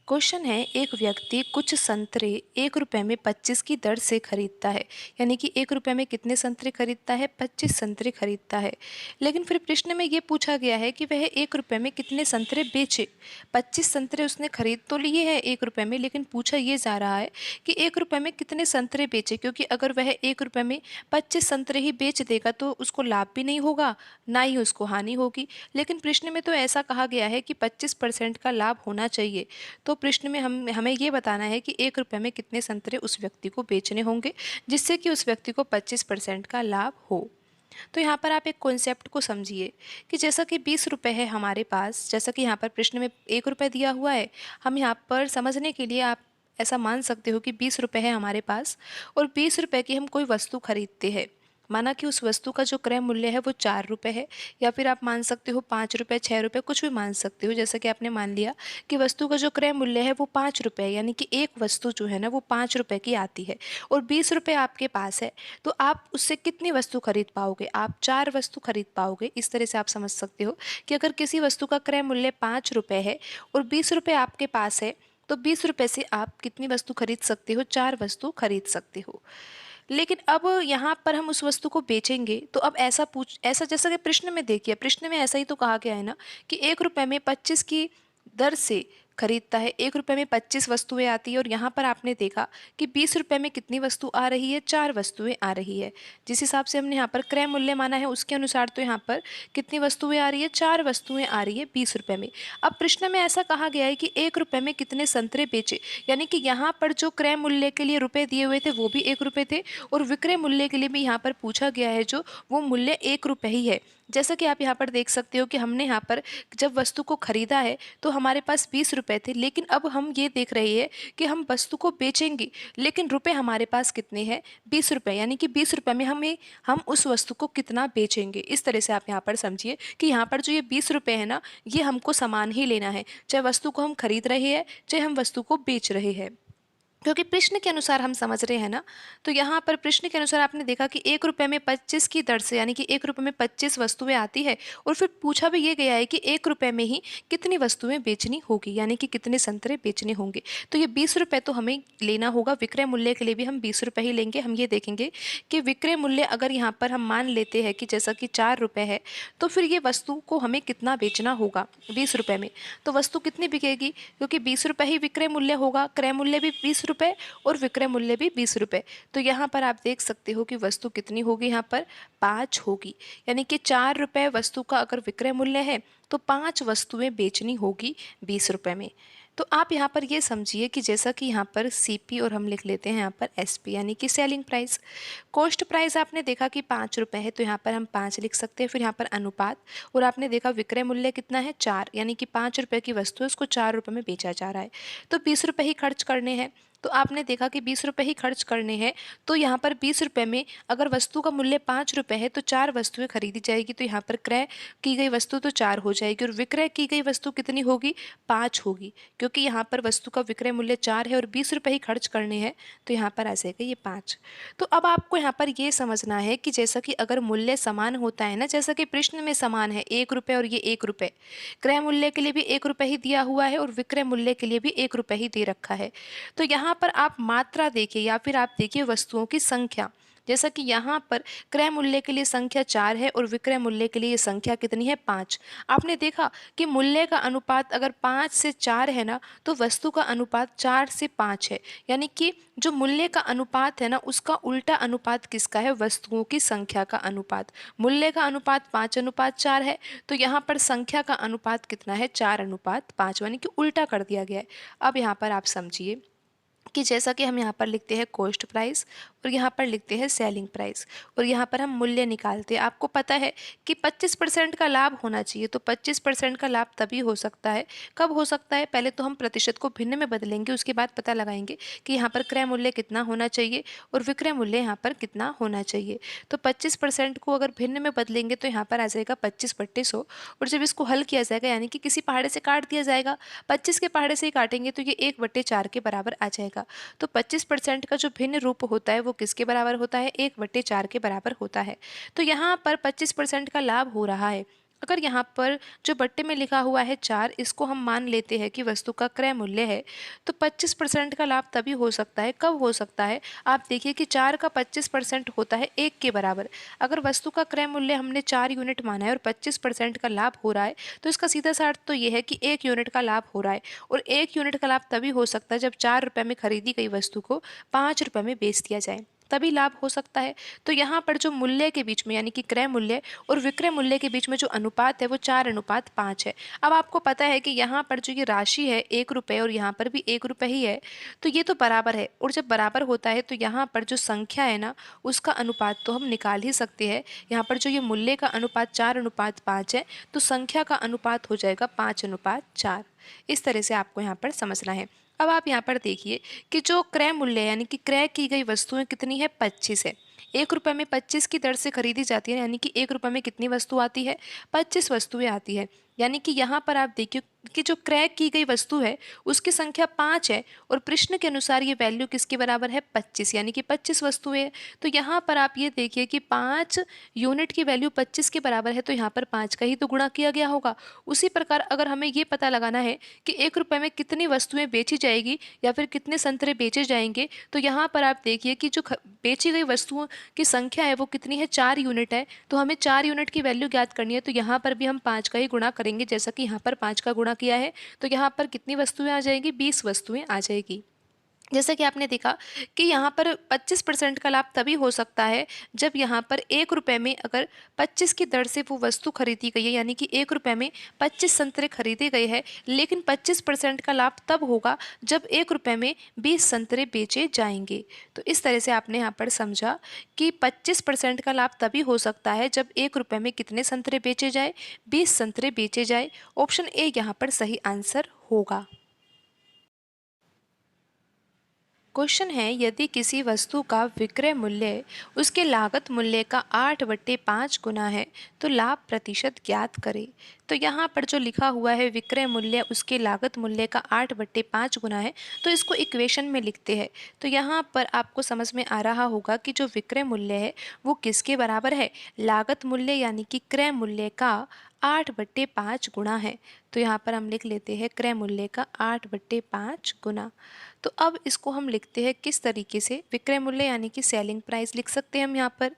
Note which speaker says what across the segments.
Speaker 1: Question है, एक व्यक्ति कुछ संतरे 1 रुपए में 25 की दर से खरीदता है। यानी कि 1 रुपए में कितने संतरे खरीदता है? 25 संतरे खरीदता है। लेकिन फिर प्रश्न में ये पूछा गया है कि वह 1 रुपए में कितने संतरे बेचे। 25 संतरे उसने खरीद तो लिए हैं 1 रुपए में, लेकिन पूछा ये जा रहा है कि 1 रुपए में कितने संतरे बेचे, क्योंकि अगर वह 1 रुपए में 25 संतरे ही बेच देगा तो उसको लाभ भी नहीं होगा, ना ही उसको हानि होगी। लेकिन प्रश्न में तो ऐसा कहा गया है कि 25% का लाभ होना चाहिए। तो प्रश्न में हमें ये बताना है कि 1 रुपए में कितने संतरे उस व्यक्ति को बेचने होंगे, जिससे कि उस व्यक्ति को 25% का लाभ हो। तो यहाँ पर आप एक कॉन्सेप्ट को समझिए कि जैसा कि 20 रुपए है हमारे पास, जैसा कि यहाँ पर प्रश्न में 1 रुपए दिया हुआ है, हम यहाँ पर समझने के लिए आप ऐसा मान सकते हो कि 20 रुपए है हमारे पास और 20 रुपए की हम कोई वस्तु खरीदते हैं। माना कि उस वस्तु का जो क्रय मूल्य है वो 4 रुपए है, या फिर आप मान सकते हो 5 रुपए, 6 रुपए, कुछ भी मान सकते हो। जैसा कि आपने मान लिया कि वस्तु का जो क्रय मूल्य है वो 5 रुपए है, यानी कि एक वस्तु जो है ना वो 5 रुपए की आती है और 20 रुपए आपके पास है, तो आप उससे कितनी वस्तु खरीद पाओगे? आप 4 वस्तु खरीद पाओगे। इस तरह से आप समझ सकते हो कि अगर किसी वस्तु का क्रय मूल्य 5 रुपए है और 20 रुपए आपके पास है, तो 20 रुपए से आप कितनी वस्तु खरीद सकते हो? 4 वस्तु खरीद सकते हो। लेकिन अब यहाँ पर हम उस वस्तु को बेचेंगे, तो अब ऐसा जैसा कि प्रश्न में देखिए, प्रश्न में ऐसा ही तो कहा गया है ना कि 1 रुपए में 25 की दर से खरीदता है। 1 रुपए में 25 वस्तुएं आती है और यहाँ पर आपने देखा कि 20 रुपए में कितनी वस्तु आ रही है? 4 वस्तुएं आ रही है। जिस हिसाब से हमने यहाँ पर क्रय मूल्य माना है उसके अनुसार तो यहाँ पर कितनी वस्तुएं आ रही है? 4 वस्तुएं आ रही है 20 रुपए में। अब प्रश्न में ऐसा कहा गया है कि 1 रुपए में कितने संतरे बेचे, यानी कि यहाँ पर जो क्रय मूल्य के लिए रुपए दिए हुए थे वो भी 1 रुपए थे और विक्रय मूल्य के लिए भी यहाँ पर पूछा गया है जो वो मूल्य 1 रुपए ही है। जैसा कि आप यहाँ पर देख सकते हो कि हमने यहाँ पर जब वस्तु को खरीदा है तो हमारे पास 20 रुपए थे, लेकिन अब हम ये देख रहे हैं कि हम वस्तु को बेचेंगे, लेकिन रुपए हमारे पास कितने हैं? 20 रुपए, यानी कि 20 रुपए में हम उस वस्तु को कितना बेचेंगे। इस तरह से आप यहाँ पर समझिए कि यहाँ पर जो ये 20 रुपए है ना, ये हमको सामान ही लेना है, चाहे वस्तु को हम खरीद रहे हैं चाहे हम वस्तु को बेच रहे हैं, क्योंकि प्रश्न के अनुसार हम समझ रहे हैं ना। तो यहाँ पर प्रश्न के अनुसार आपने देखा कि 1 रुपए में 25 की दर से, यानी कि 1 रुपए में 25 वस्तुएं आती है और फिर पूछा भी ये गया है कि 1 रुपए में ही कितनी वस्तुएं बेचनी होगी, यानी कि कितने संतरे बेचने होंगे। तो ये 20 रुपए तो हमें लेना होगा। विक्रय मूल्य के लिए भी हम 20 रुपए ही लेंगे। हम ये देखेंगे कि विक्रय मूल्य अगर यहाँ पर हम मान लेते हैं कि जैसा कि 4 रुपए है, तो फिर ये वस्तु को हमें कितना बेचना होगा 20 रुपए में? तो वस्तु कितनी बिकेगी? क्योंकि 20 रुपए ही विक्रय मूल्य होगा, क्रय मूल्य भी 20 रुपए और विक्रय मूल्य भी 20 रुपए। तो यहाँ पर आप देख सकते हो कि वस्तु कितनी होगी, यहाँ पर 5 होगी। यानी कि 4 रुपए वस्तु का अगर विक्रय मूल्य है तो 5 वस्तुएं बेचनी होगी 20 रुपए में। तो आप यहाँ पर ये समझिए कि जैसा कि यहाँ पर सीपी और हम लिख लेते हैं यहाँ पर एसपी, यानी कि सेलिंग प्राइस। कॉस्ट प्राइस आपने देखा कि 5 रुपए है, तो यहाँ पर हम 5 लिख सकते हैं। फिर यहाँ पर अनुपात, और आपने देखा विक्रय मूल्य कितना है? 4, यानी कि 5 रुपए की वस्तु है उसको 4 रुपए में बेचा जा रहा है, तो 20 रुपए ही खर्च करने हैं। तो आपने देखा कि 20 रुपए ही खर्च करने हैं, तो यहाँ पर 20 रुपए में अगर वस्तु का मूल्य 5 रुपए है तो 4 वस्तुएं खरीदी जाएगी, तो यहाँ पर क्रय की गई वस्तु तो 4 हो जाएगी और विक्रय की गई वस्तु कितनी होगी? 5 होगी, क्योंकि यहाँ पर वस्तु का विक्रय मूल्य 4 है और 20 रुपए ही खर्च करने हैं, तो यहाँ पर आ जाएगा ये 5। तो अब आपको यहाँ पर ये समझना है कि जैसा कि अगर मूल्य समान होता है ना, जैसा कि प्रश्न में समान है 1 रुपए और ये 1 रुपए, क्रय मूल्य के लिए भी 1 रुपए ही दिया हुआ है और विक्रय मूल्य के लिए भी 1 रुपए ही दे रखा है। तो यहाँ पर आप मात्रा देखिए या फिर आप देखिए वस्तुओं की संख्या। जैसा कि यहाँ पर क्रय मूल्य के लिए संख्या 4 है और विक्रय मूल्य के लिए ये संख्या कितनी है? 5। आपने देखा कि मूल्य का अनुपात अगर 5 से 4 है ना, तो वस्तु का अनुपात 4 से 5 है। यानी कि जो मूल्य का अनुपात है ना, उसका उल्टा अनुपात किसका है? वस्तुओं की संख्या का अनुपात। मूल्य का अनुपात 5:4 है, तो यहाँ पर संख्या का अनुपात कितना है? 4:5, यानी कि उल्टा कर दिया गया है। अब यहाँ पर आप समझिए कि जैसा कि हम यहाँ पर लिखते हैं कॉस्ट प्राइस और यहाँ पर लिखते हैं सेलिंग प्राइस और यहाँ पर हम मूल्य निकालते हैं। आपको पता है कि 25% का लाभ होना चाहिए, तो 25% का लाभ तभी हो सकता है, कब हो सकता है? पहले तो हम प्रतिशत को भिन्न में बदलेंगे, उसके बाद पता लगाएंगे कि यहाँ पर क्रय मूल्य कितना होना चाहिए और विक्रय मूल्य यहाँ पर कितना होना चाहिए। तो 25% को अगर भिन्न में बदलेंगे तो यहाँ पर आ जाएगा 25/100, और जब इसको हल किया जाएगा यानी कि किसी पहाड़े से काट दिया जाएगा, 25 के पहाड़े से ही काटेंगे तो ये 1/4 के बराबर आ जाएगा। तो 25% का जो भिन्न रूप होता है वो किसके बराबर होता है? 1/4 के बराबर होता है। तो यहाँ पर 25% का लाभ हो रहा है। अगर यहाँ पर जो बट्टे में लिखा हुआ है 4, इसको हम मान लेते हैं कि वस्तु का क्रय मूल्य है, तो 25% का लाभ तभी हो सकता है, कब हो सकता है? आप देखिए कि 4 का 25% होता है 1 के बराबर। अगर वस्तु का क्रय मूल्य हमने 4 यूनिट माना है और 25% का लाभ हो रहा है, तो इसका सीधा सा अर्थ तो ये है कि 1 यूनिट का लाभ हो रहा है, और 1 यूनिट का लाभ तभी हो सकता है जब 4 रुपये में खरीदी गई वस्तु को 5 रुपये में बेच दिया जाए, तभी लाभ हो सकता है। तो यहाँ पर जो मूल्य के बीच में, यानी कि क्रय मूल्य और विक्रय मूल्य के बीच में जो अनुपात है वो 4:5 है। अब आपको पता है कि यहाँ पर जो ये राशि है 1 रुपये और यहाँ पर भी 1 रुपये ही है, तो ये तो बराबर है, और जब बराबर होता है तो यहाँ पर जो संख्या है ना, उसका अनुपात तो हम निकाल ही सकते हैं। यहाँ पर जो ये मूल्य का अनुपात 4:5 है, तो संख्या का अनुपात हो जाएगा 5:4। इस तरह से आपको यहाँ पर समझना है। अब आप यहाँ पर देखिए कि जो क्रय मूल्य यानी कि क्रय की गई वस्तुएं कितनी है, 25 है। 1 रुपये में 25 की दर से खरीदी जाती है, यानी कि 1 रुपये में कितनी वस्तु आती है, 25 वस्तुएं आती है। यानी कि यहाँ पर आप देखिए कि जो क्रय की गई वस्तु है उसकी संख्या 5 है, और प्रश्न के अनुसार ये वैल्यू किसके बराबर है, 25, यानी कि 25 वस्तुएं हैं। तो यहाँ पर आप ये देखिए कि 5 यूनिट की वैल्यू 25 के बराबर है, तो यहाँ पर 5 का ही तो गुणा किया गया होगा। उसी प्रकार अगर हमें ये पता लगाना है कि 1 रुपये में कितनी वस्तुएं बेची जाएगी या फिर कितने संतरे बेचे जाएंगे, तो यहाँ पर आप देखिए कि जो बेची गई वस्तुओं की संख्या है वो कितनी है, 4 यूनिट है। तो हमें 4 यूनिट की वैल्यू ज्ञात करनी है, तो यहाँ पर भी हम 5 का ही गुणा करेंगे, जैसा कि यहाँ पर 5 का गुणा किया है। तो यहाँ पर कितनी वस्तुएं आ जाएगी, 20 वस्तुएं आ जाएगी। जैसा कि आपने देखा कि यहाँ पर 25% का लाभ तभी हो सकता है जब यहाँ पर 1 रुपये में अगर 25 की दर से वो वस्तु खरीदी गई है, यानी कि 1 रुपये में 25 संतरे खरीदे गए हैं, लेकिन 25% का लाभ तब होगा जब 1 रुपये में 20 संतरे बेचे जाएंगे। तो इस तरह से आपने यहाँ पर समझा कि 25% का लाभ तभी हो सकता है जब 1 रुपये में कितने संतरे बेचे जाए, 20 संतरे बेचे जाए। ऑप्शन ए यहाँ पर सही आंसर होगा। क्वेश्चन है, यदि किसी वस्तु का विक्रय मूल्य उसके लागत मूल्य का 8/5 गुना है तो लाभ प्रतिशत ज्ञात करें। तो यहाँ पर जो लिखा हुआ है विक्रय मूल्य उसके लागत मूल्य का 8/5 गुना है, तो इसको इक्वेशन में लिखते हैं। तो यहाँ पर आपको समझ में आ रहा होगा कि जो विक्रय मूल्य है वो किसके बराबर है, लागत मूल्य यानी कि क्रय मूल्य का 8/5 गुना है। तो यहाँ पर हम लिख लेते हैं क्रय मूल्य का 8/5 गुना। तो अब इसको हम लिखते हैं किस तरीके से, विक्रय मूल्य यानी कि सेलिंग प्राइस लिख सकते हैं हम यहाँ पर,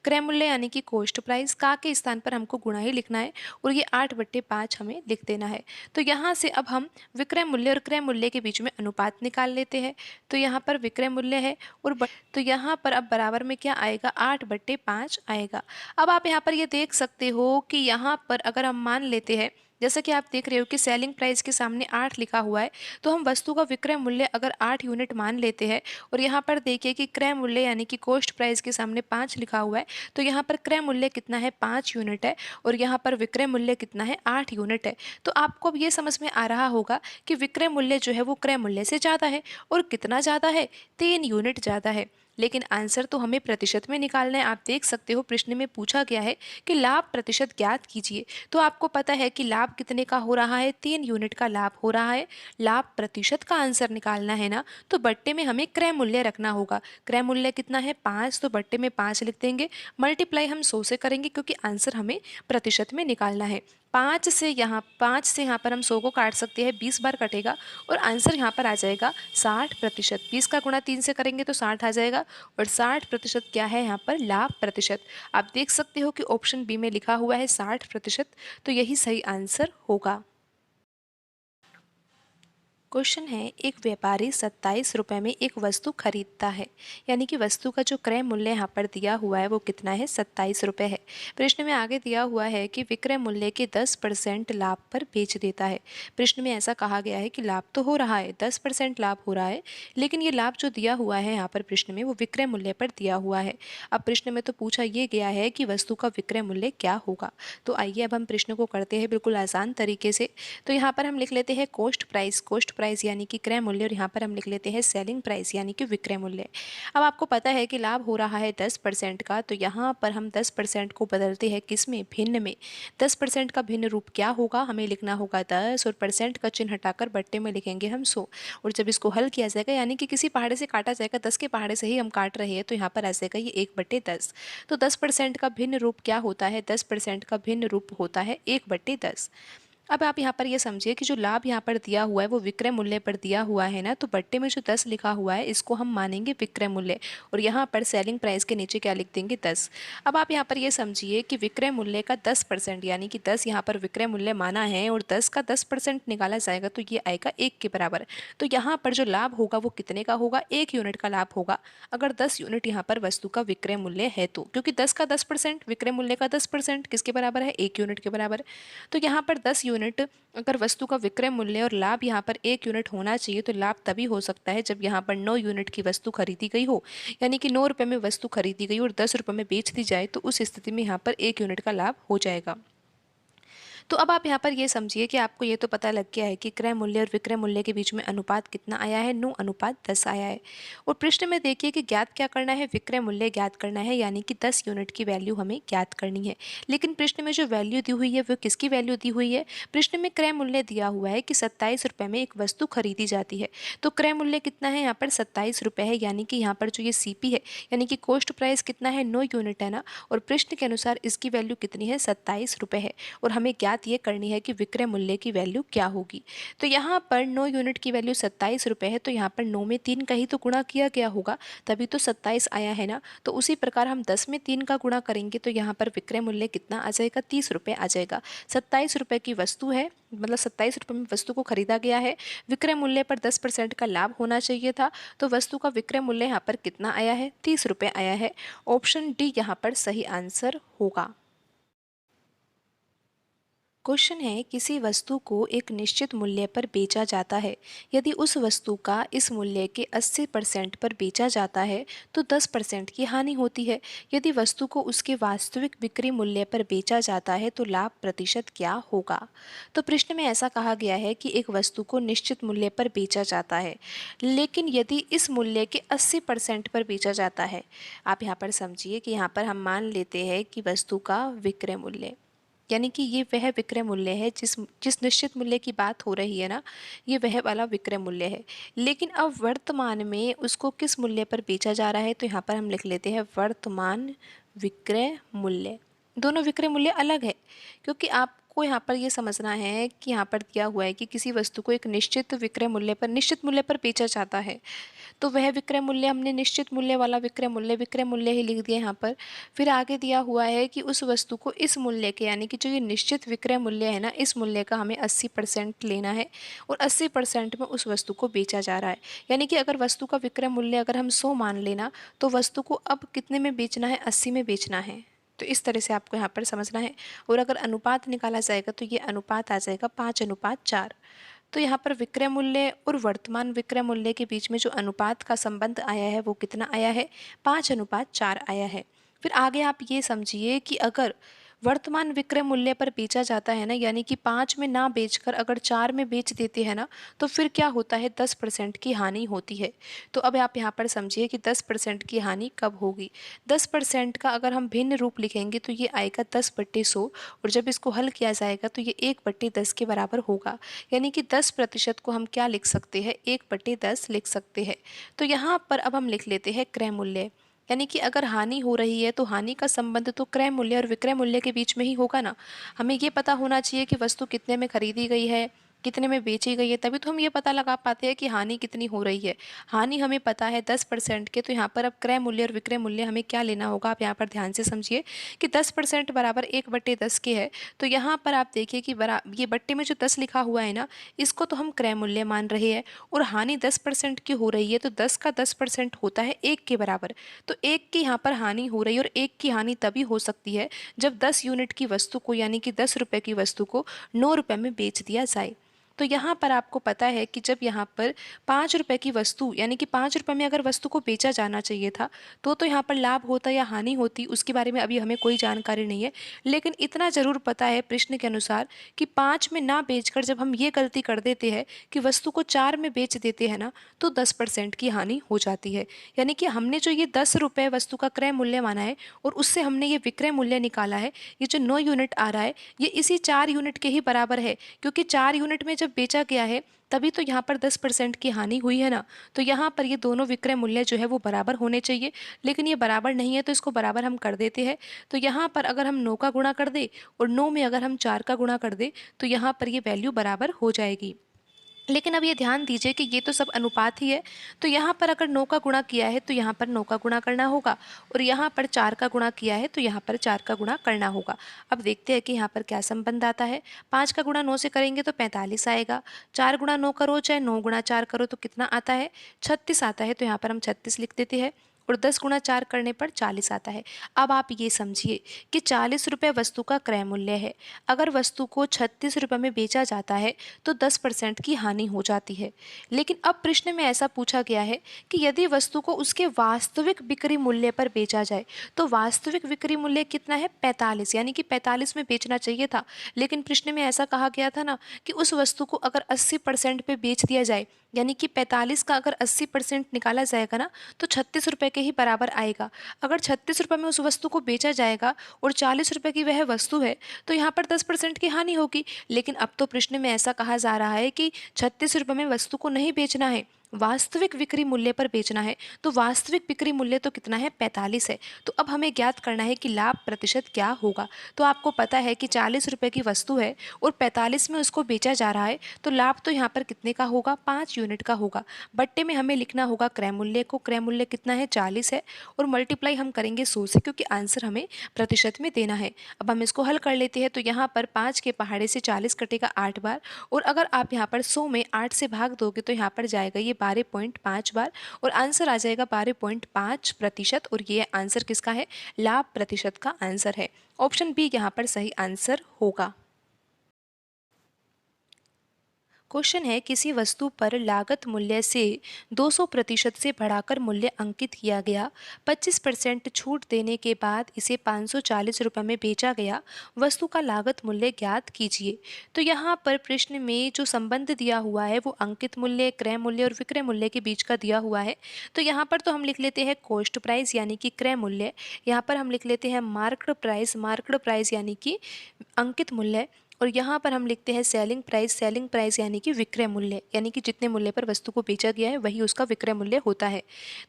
Speaker 1: क्रय मूल्य यानी कि कॉस्ट प्राइस, का के स्थान पर हमको गुणा ही लिखना है, और ये 8/5 हमें लिख देना है। तो यहाँ से अब हम विक्रय मूल्य और क्रय मूल्य के बीच में अनुपात निकाल लेते हैं। तो यहाँ पर विक्रय मूल्य है और तो यहाँ पर अब बराबर में क्या आएगा, 8/5 आएगा। अब आप यहाँ पर ये देख सकते हो कि यहाँ पर अगर हम मान लेते हैं, जैसा कि आप देख रहे हो कि सेलिंग प्राइस के सामने 8 लिखा हुआ है, तो हम वस्तु का विक्रय मूल्य अगर 8 यूनिट मान लेते हैं, और यहाँ पर देखिए कि क्रय मूल्य यानी कि कॉस्ट प्राइस के सामने 5 लिखा हुआ है, तो यहाँ पर क्रय मूल्य कितना है, 5 यूनिट है, और यहाँ पर विक्रय मूल्य कितना है, 8 यूनिट है। तो आपको अब ये समझ में आ रहा होगा कि विक्रय मूल्य जो है वो क्रय मूल्य से ज़्यादा है, और कितना ज़्यादा है, 3 यूनिट ज़्यादा है। लेकिन आंसर तो हमें प्रतिशत में निकालना है। आप देख सकते हो प्रश्न में पूछा गया है कि लाभ प्रतिशत ज्ञात कीजिए, तो आपको पता है कि लाभ कितने का हो रहा है, 3 यूनिट का लाभ हो रहा है। लाभ प्रतिशत का आंसर निकालना है ना, तो बट्टे में हमें क्रय मूल्य रखना होगा। क्रय मूल्य कितना है, 5, तो बट्टे में 5 लिख देंगे, मल्टीप्लाई हम 100 से करेंगे क्योंकि आंसर हमें प्रतिशत में निकालना है। 5 से यहाँ पर हम 100 को काट सकते हैं, 20 बार कटेगा, और आंसर यहाँ पर आ जाएगा 60%। 20 का गुणा 3 से करेंगे तो 60 आ जाएगा, और 60% क्या है यहाँ पर, लाभ प्रतिशत। आप देख सकते हो कि ऑप्शन बी में लिखा हुआ है 60%, तो यही सही आंसर होगा। क्वेश्चन है, एक व्यापारी 27 रुपये में एक वस्तु खरीदता है, यानी कि वस्तु का जो क्रय मूल्य यहाँ पर दिया हुआ है वो कितना है, 27 रुपये है। प्रश्न में आगे दिया हुआ है कि विक्रय मूल्य के 10% लाभ पर बेच देता है। प्रश्न में ऐसा कहा गया है कि लाभ तो हो रहा है, 10% लाभ हो रहा है, लेकिन ये लाभ जो दिया हुआ है यहाँ पर प्रश्न में वो विक्रय मूल्य पर दिया हुआ है। अब प्रश्न में तो पूछा ये गया है कि वस्तु का विक्रय मूल्य क्या होगा। तो आइए अब हम प्रश्न को करते हैं बिल्कुल आसान तरीके से। तो यहाँ पर हम लिख लेते हैं कॉस्ट प्राइस। कॉस्ट प्राइस यानी कि क्रय मूल्य और यहाँ पर हम लिख लेते हैं सेलिंग प्राइस यानी कि विक्रय मूल्य। अब आपको पता है कि लाभ हो रहा है 10% का, तो यहाँ पर हम 10% को बदलते हैं किस में, भिन्न में। 10% का भिन्न रूप क्या होगा, हमें लिखना होगा 10 और परसेंट का चिन्ह हटाकर बट्टे में लिखेंगे हम 100। और जब इसको हल किया जाएगा यानी कि किसी पहाड़े से काटा जाएगा, 10 के पहाड़े से ही हम काट रहे हैं, तो यहाँ पर आ जाएगा ये 1/10। तो 10% का भिन्न रूप क्या होता है, 10% का भिन्न रूप होता है 1/10। अब आप यहाँ पर ये समझिए कि जो लाभ यहाँ पर दिया हुआ है वो विक्रय मूल्य पर दिया हुआ है ना, तो बट्टे में जो 10 लिखा हुआ है इसको हम मानेंगे विक्रय मूल्य और यहाँ पर सेलिंग प्राइस के नीचे क्या लिख देंगे, 10। अब आप यहाँ पर ये समझिए कि विक्रय मूल्य का 10% यानी कि 10 यहाँ पर विक्रय मूल्य माना है और 10 का 10% निकाला जाएगा तो ये आएगा 1 के बराबर। तो यहाँ पर जो लाभ होगा वो कितने का होगा, 1 यूनिट का लाभ होगा अगर 10 यूनिट यहाँ पर वस्तु का विक्रय मूल्य है तो, क्योंकि 10 का 10% विक्रय मूल्य का 10% किसके बराबर है, 1 यूनिट के बराबर। तो यहाँ पर 10 यूनिट अगर वस्तु का विक्रय मूल्य और लाभ यहाँ पर 1 यूनिट होना चाहिए, तो लाभ तभी हो सकता है जब यहाँ पर 9 यूनिट की वस्तु खरीदी गई हो, यानी कि 9 रुपये में वस्तु खरीदी गई और 10 रुपये में बेच दी जाए, तो उस स्थिति में यहाँ पर 1 यूनिट का लाभ हो जाएगा। तो अब आप यहाँ पर ये समझिए कि आपको ये तो पता लग गया है कि क्रय मूल्य और विक्रय मूल्य के बीच में अनुपात कितना आया है, 9:10 आया है। और प्रश्न में देखिए कि ज्ञात क्या करना है, विक्रय मूल्य ज्ञात करना है, यानी कि 10 यूनिट की वैल्यू हमें ज्ञात करनी है। लेकिन प्रश्न में जो वैल्यू दी हुई है वो किसकी वैल्यू दी हुई है, प्रश्न में क्रय मूल्य दिया हुआ है कि 27 रुपये में एक वस्तु खरीदी जाती है। तो क्रय मूल्य कितना है, यहाँ पर 27 रुपये है, यानी कि यहाँ पर जो ये CP है यानी कि कॉस्ट प्राइस कितना है, 9 यूनिट है ना, और प्रश्न के अनुसार इसकी वैल्यू कितनी है, 27 रुपये है। और हमें ज्ञात ये करनी है कि विक्रय मूल्य की वैल्यू क्या होगी। तो यहाँ पर 9 यूनिट की वैल्यू 27 रुपये है, तो यहाँ पर 9 में 3 का ही तो गुणा किया गया होगा, तभी तो 27 आया है ना। तो उसी प्रकार हम 10 में 3 का गुणा करेंगे तो यहाँ पर विक्रय मूल्य कितना आ जाएगा, 30 रुपये आ जाएगा। 27 रुपये की वस्तु है, मतलब 27 रुपये में वस्तु को खरीदा गया है, विक्रय मूल्य पर 10% का लाभ होना चाहिए था, तो वस्तु का विक्रय मूल्य यहाँ पर कितना आया है, 30 रुपये आया है। ऑप्शन डी यहाँ पर सही आंसर होगा। क्वेश्चन है, किसी वस्तु को एक निश्चित मूल्य पर बेचा जाता है। यदि उस वस्तु का इस मूल्य के 80% पर बेचा जाता है तो 10% की हानि होती है। यदि वस्तु को उसके वास्तविक बिक्री मूल्य पर बेचा जाता है तो लाभ प्रतिशत क्या होगा। तो प्रश्न में ऐसा कहा गया है कि एक वस्तु को निश्चित मूल्य पर बेचा जाता है, लेकिन यदि इस मूल्य के 80% पर बेचा जाता है, आप यहाँ पर समझिए कि यहाँ पर हम मान लेते हैं कि वस्तु का विक्रय मूल्य, यानी कि ये वह विक्रय मूल्य है जिस जिस निश्चित मूल्य की बात हो रही है ना, ये वह वाला विक्रय मूल्य है। लेकिन अब वर्तमान में उसको किस मूल्य पर बेचा जा रहा है, तो यहाँ पर हम लिख लेते हैं वर्तमान विक्रय मूल्य। दोनों विक्रय मूल्य अलग है, क्योंकि आपको यहाँ पर ये समझना है कि यहाँ पर दिया हुआ है कि किसी वस्तु को एक निश्चित विक्रय मूल्य पर, निश्चित मूल्य पर बेचा जाता है, तो वह विक्रय मूल्य हमने निश्चित मूल्य वाला विक्रय मूल्य ही लिख दिया यहाँ पर। फिर आगे दिया हुआ है कि उस वस्तु को इस मूल्य के, यानी कि जो ये निश्चित विक्रय मूल्य है ना, इस मूल्य का हमें 80% लेना है और 80% में उस वस्तु को बेचा जा रहा है। यानी कि अगर वस्तु का विक्रय मूल्य अगर हम 100 मान लेना, तो वस्तु को अब कितने में बेचना है, 80 में बेचना है। तो इस तरह से आपको यहाँ पर समझना है। और अगर अनुपात निकाला जाएगा तो ये अनुपात आ जाएगा 5:4। तो यहाँ पर विक्रय मूल्य और वर्तमान विक्रय मूल्य के बीच में जो अनुपात का संबंध आया है वो कितना आया है, 5:4 आया है। फिर आगे आप ये समझिए कि अगर वर्तमान विक्रय मूल्य पर बेचा जाता है ना, यानी कि 5 में ना बेचकर अगर 4 में बेच देते हैं ना, तो फिर क्या होता है, 10% की हानि होती है। तो अब आप यहाँ पर समझिए कि 10% की हानि कब होगी। 10% का अगर हम भिन्न रूप लिखेंगे तो ये आएगा 10/100, और जब इसको हल किया जाएगा तो ये 1/10 के बराबर होगा। यानी कि 10% को हम क्या लिख सकते हैं, 1/10 लिख सकते हैं। तो यहाँ पर अब हम लिख लेते हैं क्रय मूल्य, यानी कि अगर हानि हो रही है तो हानि का संबंध तो क्रय मूल्य और विक्रय मूल्य के बीच में ही होगा ना। हमें ये पता होना चाहिए कि वस्तु कितने में खरीदी गई है, कितने में बेची गई है, तभी तो हम ये पता लगा पाते हैं कि हानि कितनी हो रही है। हानि हमें पता है 10% के, तो यहाँ पर अब क्रय मूल्य और विक्रय मूल्य हमें क्या लेना होगा, आप यहाँ पर ध्यान से समझिए कि 10% बराबर 1/10 के है। तो यहाँ पर आप देखिए कि ये बट्टे में जो 10 लिखा हुआ है ना, इसको तो हम क्रय मूल्य मान रहे हैं, और हानि 10% की हो रही है, तो 10 का 10% होता है 1 के बराबर। तो 1 की यहाँ पर हानि हो रही है, और 1 की हानि तभी हो सकती है जब 10 यूनिट की वस्तु को, यानी कि 10 रुपये की वस्तु को 9 रुपये में बेच दिया जाए। तो यहाँ पर आपको पता है कि जब यहाँ पर 5 रुपए की वस्तु यानी कि 5 रुपए में अगर वस्तु को बेचा जाना चाहिए था तो यहाँ पर लाभ होता या हानि होती उसके बारे में अभी हमें कोई जानकारी नहीं है। लेकिन इतना ज़रूर पता है प्रश्न के अनुसार कि 5 में ना बेचकर जब हम ये गलती कर देते हैं कि वस्तु को 4 में बेच देते हैं ना, तो 10% की हानि हो जाती है। यानी कि हमने जो ये 10 रुपये वस्तु का क्रय मूल्य माना है और उससे हमने ये विक्रय मूल्य निकाला है, ये जो 9 यूनिट आ रहा है ये इसी 4 यूनिट के ही बराबर है, क्योंकि 4 यूनिट में जब बेचा गया है तभी तो यहाँ पर 10% की हानि हुई है ना। तो यहाँ पर ये दोनों विक्रय मूल्य जो है वो बराबर होने चाहिए, लेकिन ये बराबर नहीं है तो इसको बराबर हम कर देते हैं। तो यहाँ पर अगर हम 9 का गुणा कर दे और 9 में अगर हम 4 का गुणा कर दे तो यहाँ पर ये वैल्यू बराबर हो जाएगी। लेकिन अब ये ध्यान दीजिए कि ये तो सब अनुपात ही है, तो यहाँ पर अगर 9 का गुणा किया है तो यहाँ पर 9 का गुणा करना होगा और यहाँ पर 4 का गुणा किया है तो यहाँ पर 4 का गुणा करना होगा। अब देखते हैं कि यहाँ पर क्या संबंध आता है। 5 का गुणा 9 से करेंगे तो 45 आएगा, 4 गुणा 9 करो चाहे 9 गुणा 4 करो तो कितना आता है, 36 आता है। तो यहाँ पर हम 36 लिख देते हैं और 10 गुणा 4 करने पर 40 आता है। अब आप ये समझिए कि 40 रुपये वस्तु का क्रय मूल्य है। अगर वस्तु को 36 रुपये में बेचा जाता है तो 10% की हानि हो जाती है। लेकिन अब प्रश्न में ऐसा पूछा गया है कि यदि वस्तु को उसके वास्तविक बिक्री मूल्य पर बेचा जाए तो वास्तविक बिक्री मूल्य कितना है, 45, यानी कि 45 में बेचना चाहिए था। लेकिन प्रश्न में ऐसा कहा गया था ना कि उस वस्तु को अगर 80% पे बेच दिया जाए, यानी कि 45 का अगर 80% निकाला जाएगा ना तो 36 रुपये के ही बराबर आएगा। अगर 36 रुपये में उस वस्तु को बेचा जाएगा और 40 रुपये की वह वस्तु है तो यहाँ पर 10% की हानि होगी। लेकिन अब तो प्रश्न में ऐसा कहा जा रहा है कि 36 रुपये में वस्तु को नहीं बेचना है, वास्तविक बिक्री मूल्य पर बेचना है। तो वास्तविक बिक्री मूल्य तो कितना है, 45 है। तो अब हमें ज्ञात करना है कि लाभ प्रतिशत क्या होगा। तो आपको पता है कि 40 रुपये की वस्तु है और 45 में उसको बेचा जा रहा है, तो लाभ तो यहाँ पर कितने का होगा, 5 यूनिट का होगा। बट्टे में हमें लिखना होगा क्रय मूल्य को, क्रय मूल्य कितना है, 40 है, और मल्टीप्लाई हम करेंगे 100 से, क्योंकि आंसर हमें प्रतिशत में देना है। अब हम इसको हल कर लेते हैं। तो यहाँ पर 5 के पहाड़े से 40 कटेगा 8 बार, और अगर आप यहाँ पर 100 में 8 से भाग दोगे तो यहाँ पर जाएगा ये 12.5 बार, और आंसर आ जाएगा 12.5%। और ये आंसर किसका है, लाभ प्रतिशत का आंसर है। ऑप्शन बी यहाँ पर सही आंसर होगा। क्वेश्चन है, किसी वस्तु पर लागत मूल्य से 200% से बढ़ाकर मूल्य अंकित किया गया, 25% छूट देने के बाद इसे 540 रुपये में बेचा गया, वस्तु का लागत मूल्य ज्ञात कीजिए। तो यहाँ पर प्रश्न में जो संबंध दिया हुआ है वो अंकित मूल्य, क्रय मूल्य और विक्रय मूल्य के बीच का दिया हुआ है। तो यहाँ पर तो हम लिख लेते हैं कॉस्ट प्राइस यानी कि क्रय मूल्य, यहाँ पर हम लिख लेते हैं मार्क्ड प्राइस यानी कि अंकित मूल्य, और यहाँ पर हम लिखते हैं सेलिंग प्राइस यानी कि विक्रय मूल्य, यानी कि जितने मूल्य पर वस्तु को बेचा गया है वही उसका विक्रय मूल्य होता है।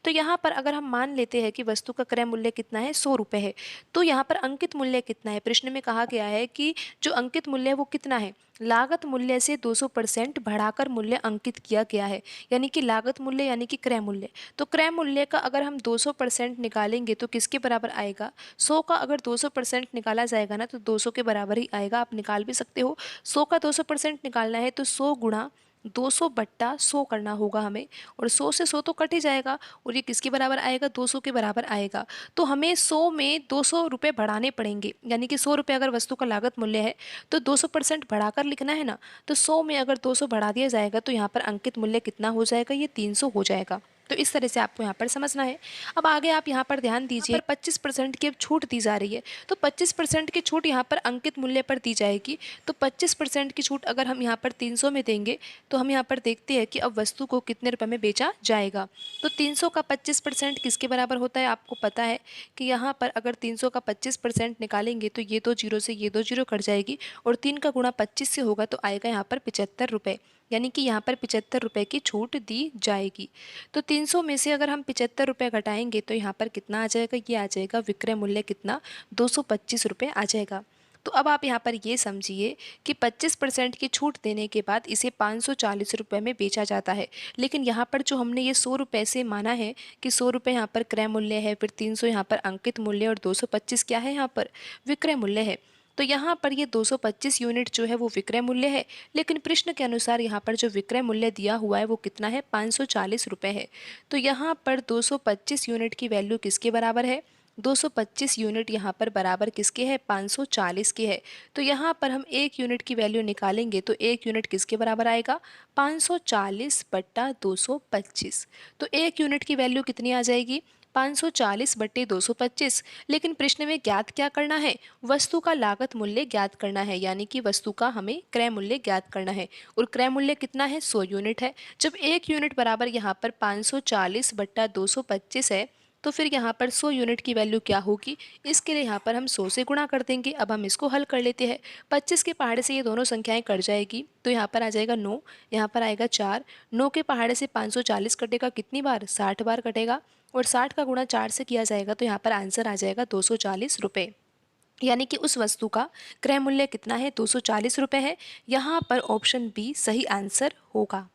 Speaker 1: तो यहाँ पर अगर हम मान लेते हैं कि वस्तु का क्रय मूल्य कितना है, 100 रुपये है, तो यहाँ पर अंकित मूल्य कितना है, प्रश्न में कहा गया है कि जो अंकित मूल्य है वो कितना है, लागत मूल्य से 200% बढ़ाकर मूल्य अंकित किया गया है, यानी कि लागत मूल्य यानी कि क्रय मूल्य। तो क्रय मूल्य का अगर हम 200% निकालेंगे तो किसके बराबर आएगा, 100 का अगर 200% निकाला जाएगा ना तो 200 के बराबर ही आएगा। आप निकाल भी सकते हो, 100 का 200% निकालना है तो 100 गुणा 200 बट्टा 100 करना होगा हमें, और 100 से 100 तो कट ही जाएगा और ये किसके बराबर आएगा, 200 के बराबर आएगा। तो हमें 100 में 200 रुपये बढ़ाने पड़ेंगे, यानी कि 100 रुपये अगर वस्तु का लागत मूल्य है तो 200% बढ़ाकर लिखना है ना। तो 100 में अगर 200 बढ़ा दिया जाएगा तो यहाँ पर अंकित मूल्य कितना हो जाएगा, ये 300 हो जाएगा। तो इस तरह से आपको यहाँ पर समझना है। अब आगे आप यहाँ पर ध्यान दीजिए, 25% की अब छूट दी जा रही है, तो 25% की छूट यहाँ पर अंकित मूल्य पर दी जाएगी। तो 25% की छूट अगर हम यहाँ पर 300 में देंगे तो हम यहाँ पर देखते हैं कि अब वस्तु को कितने रुपए में बेचा जाएगा। तो 300 का 25% किसके बराबर होता है, आपको पता है कि यहाँ पर अगर 300 का 25% निकालेंगे तो ये 2 जीरो से ये 2 जीरो कट जाएगी, और 3 का गुणा 25 से होगा तो आएगा यहाँ पर 75 रुपये, यानी कि यहाँ पर 75 रुपये की छूट दी जाएगी। तो 300 में से अगर हम 75 रुपये घटाएंगे तो यहाँ पर कितना आ जाएगा, ये आ जाएगा विक्रय मूल्य कितना, 225 रुपये आ जाएगा। तो अब आप यहाँ पर ये समझिए कि 25% की छूट देने के बाद इसे 540 रुपये में बेचा जाता है। लेकिन यहाँ पर जो हमने ये 100 रुपये से माना है कि 100 रुपये यहाँ पर क्रय मूल्य है, फिर 300 यहाँ पर अंकित मूल्य और 225 क्या है, यहाँ पर विक्रय मूल्य है। तो यहाँ पर ये 225 यूनिट जो है वो विक्रय मूल्य है, लेकिन प्रश्न के अनुसार यहाँ पर जो विक्रय मूल्य दिया हुआ है वो कितना है, 540 रुपये है। तो यहाँ पर 225 यूनिट की वैल्यू किसके बराबर है, 225 यूनिट यहाँ पर बराबर किसके है, 540 के है। तो यहाँ पर हम 1 यूनिट की वैल्यू निकालेंगे तो 1 यूनिट किसके बराबर आएगा, 540 बट्टा 225। तो 1 यूनिट की वैल्यू कितनी आ जाएगी, 540 बट्टे 225। लेकिन प्रश्न में ज्ञात क्या करना है, वस्तु का लागत मूल्य ज्ञात करना है, यानी कि वस्तु का हमें क्रय मूल्य ज्ञात करना है। और क्रय मूल्य कितना है, 100 यूनिट है। जब 1 यूनिट बराबर यहाँ पर 540 बट्टा 225 है, तो फिर यहाँ पर 100 यूनिट की वैल्यू क्या होगी, इसके लिए यहाँ पर हम 100 से गुणा कर देंगे। अब हम इसको हल कर लेते हैं। 25 के पहाड़े से ये दोनों संख्याएं कट जाएगी, तो यहाँ पर आ जाएगा 9, यहाँ पर आएगा 4। 9 के पहाड़े से 540 कटेगा कितनी बार, 60 बार कटेगा। और 60 का गुणा 4 से किया जाएगा तो यहाँ पर आंसर आ जाएगा 240 रुपये। यानी कि उस वस्तु का क्रय मूल्य कितना है, 240 रुपये है। यहाँ पर ऑप्शन बी सही आंसर होगा।